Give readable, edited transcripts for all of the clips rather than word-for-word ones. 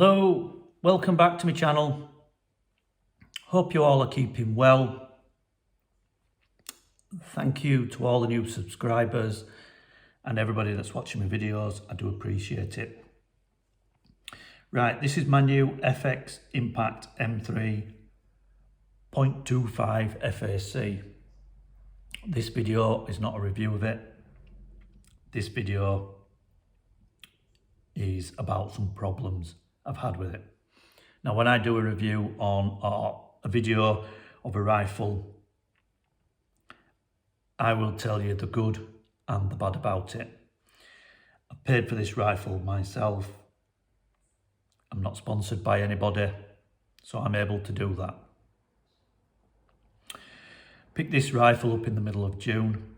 Hello, welcome back to my channel. Hope you all are keeping well. Thank you to all the new subscribers and everybody that's watching my videos. I do appreciate it. Right, this is my new FX Impact M3.25 FAC. This video is not a review of it. This video is about some problems I've had with it. Now, when I do a review on a video of a rifle, I will tell you the good and the bad about it. I paid for this rifle myself. I'm not sponsored by anybody, so I'm able to do that. Picked this rifle up in the middle of June.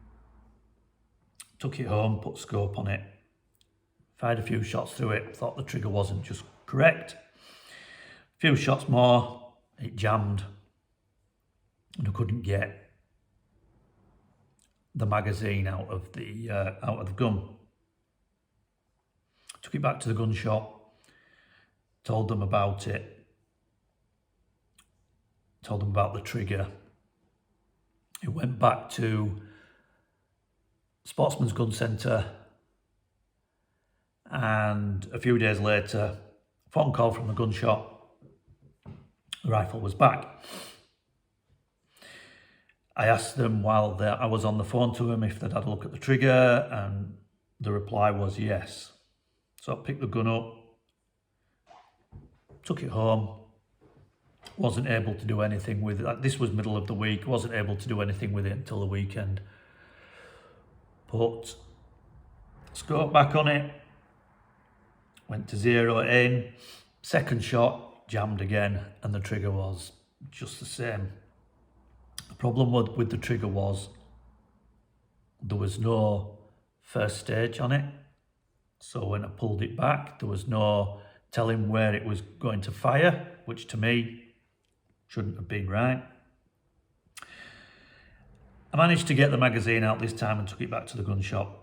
Took it home, put scope on it. Fired a few shots through it, thought the trigger wasn't just correct. A few shots more, it jammed, and I couldn't get the magazine out of the gun. Took it back to the gun shop, told them about it, told them about the trigger. It went back to Sportsman's Gun Centre, and a few days later, phone call from the gun shop, the rifle was back. I asked them while I was on the phone to them if they'd had a look at the trigger, and the reply was yes. So I picked the gun up, took it home, wasn't able to do anything with it. This was middle of the week, wasn't able to do anything with it until the weekend. Put scope back on it, went to zero in, second shot, jammed again, and the trigger was just the same. The problem with the trigger was there was no first stage on it. So when I pulled it back, there was no telling where it was going to fire, which to me shouldn't have been right. I managed to get the magazine out this time and took it back to the gun shop.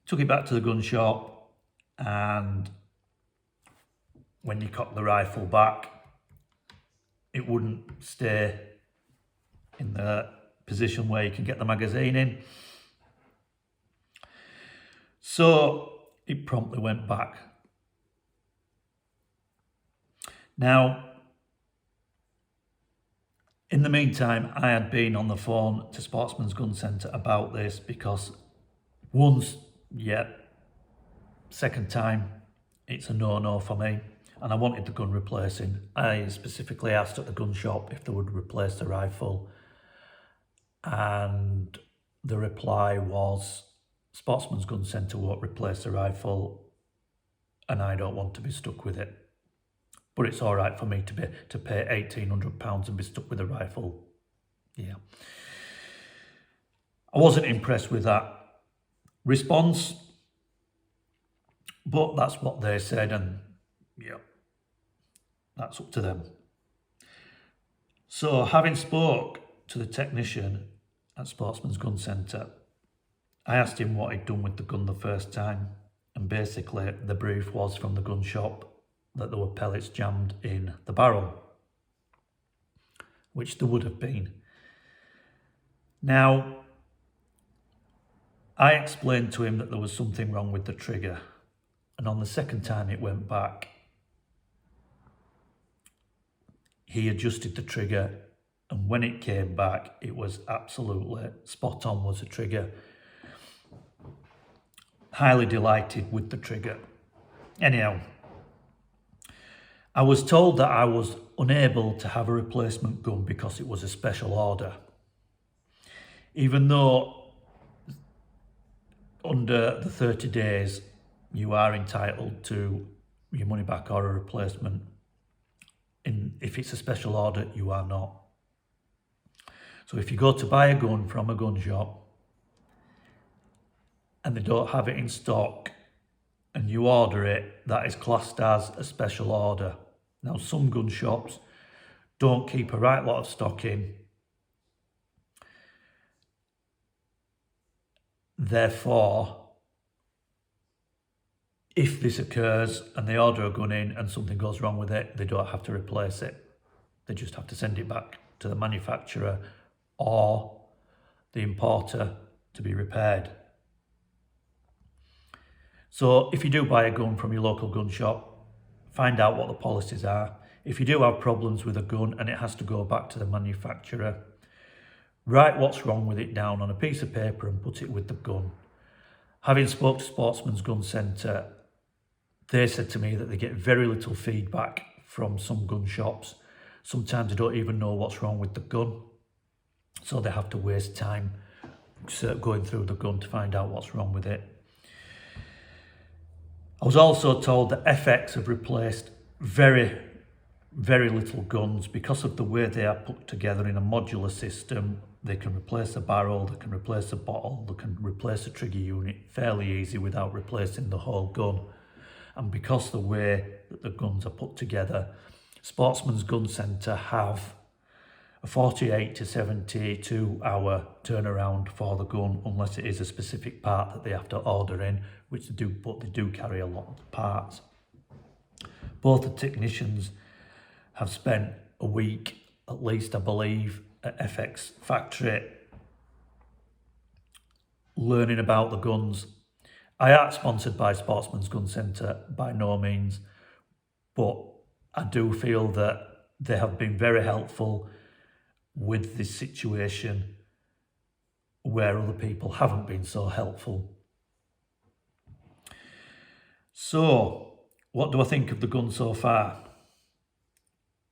Took it back to the gun shop, and when you cock the rifle back, it wouldn't stay in the position where you can get the magazine in. So it promptly went back. Now, in the meantime, I had been on the phone to Sportsman's Gun Centre about this because once, second time, it's a no-no for me. And I wanted the gun replacing. I specifically asked at the gun shop if they would replace the rifle. And the reply was, Sportsman's Gun Centre won't replace the rifle, and I don't want to be stuck with it. But it's all right for me to pay £1,800 and be stuck with a rifle. Yeah. I wasn't impressed with that response, but that's what they said, and yeah, that's up to them. So having spoke to the technician at Sportsman's Gun Centre, I asked him what he'd done with the gun the first time, and basically the brief was from the gun shop that there were pellets jammed in the barrel, which there would have been. Now, I explained to him that there was something wrong with the trigger, and on the second time it went back, he adjusted the trigger, and when it came back, it was absolutely spot on, was the trigger. Highly delighted with the trigger. Anyhow, I was told that I was unable to have a replacement gun because it was a special order. Even though under the 30 days, you are entitled to your money back or a replacement. If it's a special order, you are not. So if you go to buy a gun from a gun shop and they don't have it in stock and you order it, that is classed as a special order. Now, some gun shops don't keep a right lot of stock in. Therefore, if this occurs and they order a gun in and something goes wrong with it, they don't have to replace it. They just have to send it back to the manufacturer or the importer to be repaired. So if you do buy a gun from your local gun shop, find out what the policies are. If you do have problems with a gun and it has to go back to the manufacturer, write what's wrong with it down on a piece of paper and put it with the gun. Having spoke to Sportsman's Gun Centre, they said to me that they get very little feedback from some gun shops. Sometimes they don't even know what's wrong with the gun, so they have to waste time going through the gun to find out what's wrong with it. I was also told that FX have replaced very little guns because of the way they are put together in a modular system. They can replace a barrel, they can replace a bottle, they can replace a trigger unit fairly easy without replacing the whole gun. And because the way that the guns are put together, Sportsman's Gun Centre have a 48 to 72 hour turnaround for the gun, unless it is a specific part that they have to order in, which they do, but they do carry a lot of parts. Both the technicians have spent a week, at least I believe, at FX factory learning about the guns. I aren't sponsored by Sportsman's Gun Centre by no means, but I do feel that they have been very helpful with this situation where other people haven't been so helpful. So, what do I think of the gun so far?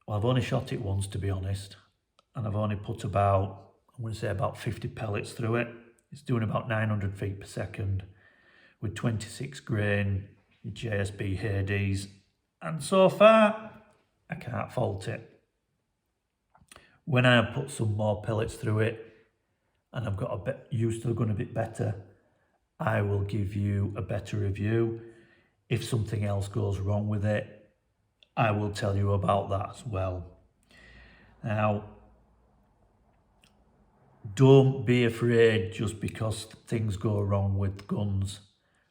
Well, I've only shot it once, to be honest, and I've only put about, I'm going to say about 50 pellets through it. It's doing about 900 feet per second with 26 grain JSB Hades, and so far I can't fault it. When I have put some more pellets through it and I've got a bit used to the gun a bit better, I will give you a better review. If something else goes wrong with it, I will tell you about that as well. Now, don't be afraid just because things go wrong with guns.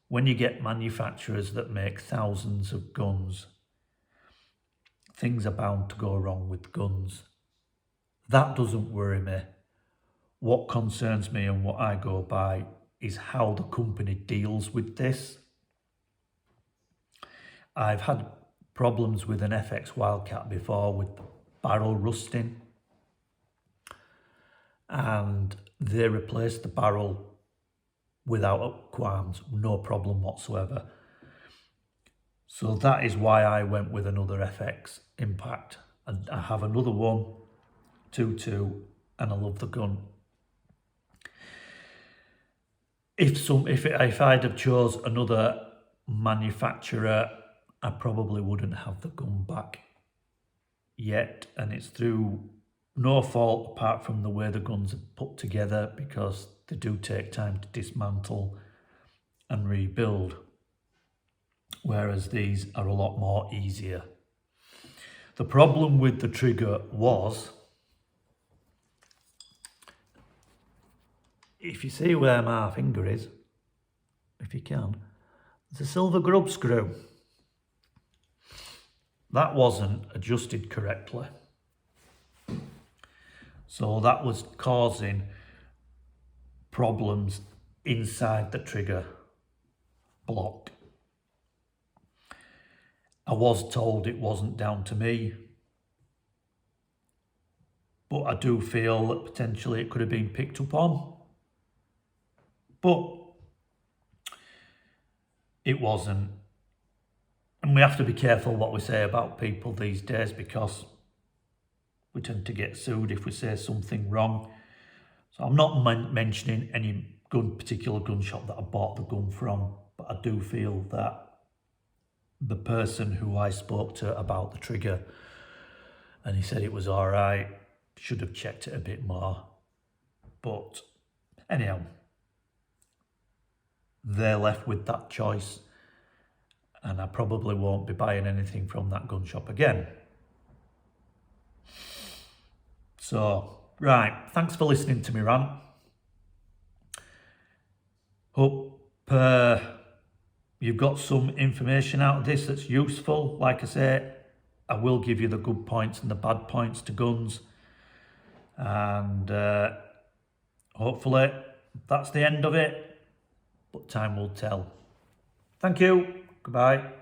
When you get manufacturers that make thousands of guns, things are bound to go wrong with guns. That doesn't worry me. What concerns me and what I go by is how the company deals with this. I've had problems with an FX Wildcat before with barrel rusting, and they replaced the barrel without qualms, no problem whatsoever. So that is why I went with another FX Impact, and I have another one, 2.2, and I love the gun. If I'd have chose another manufacturer, I probably wouldn't have the gun back yet, and it's through no fault apart from the way the guns are put together, because they do take time to dismantle and rebuild, whereas these are a lot more easier. The problem with the trigger was, if you see where my finger is, if you can, there's a silver grub screw. That wasn't adjusted correctly. So that was causing problems inside the trigger block. I was told it wasn't down to me, but I do feel that potentially it could have been picked up on. But it wasn't. And we have to be careful what we say about people these days, because we tend to get sued if we say something wrong. So I'm not mentioning any particular gun shop that I bought the gun from, but I do feel that the person who I spoke to about the trigger, and he said it was all right, should have checked it a bit more. But anyhow, they're left with that choice, and I probably won't be buying anything from that gun shop again. So, right, thanks for listening to me rant. Hope you've got some information out of this that's useful. Like I say, I will give you the good points and the bad points to guns, and hopefully that's the end of it, but time will tell. Thank you. Goodbye.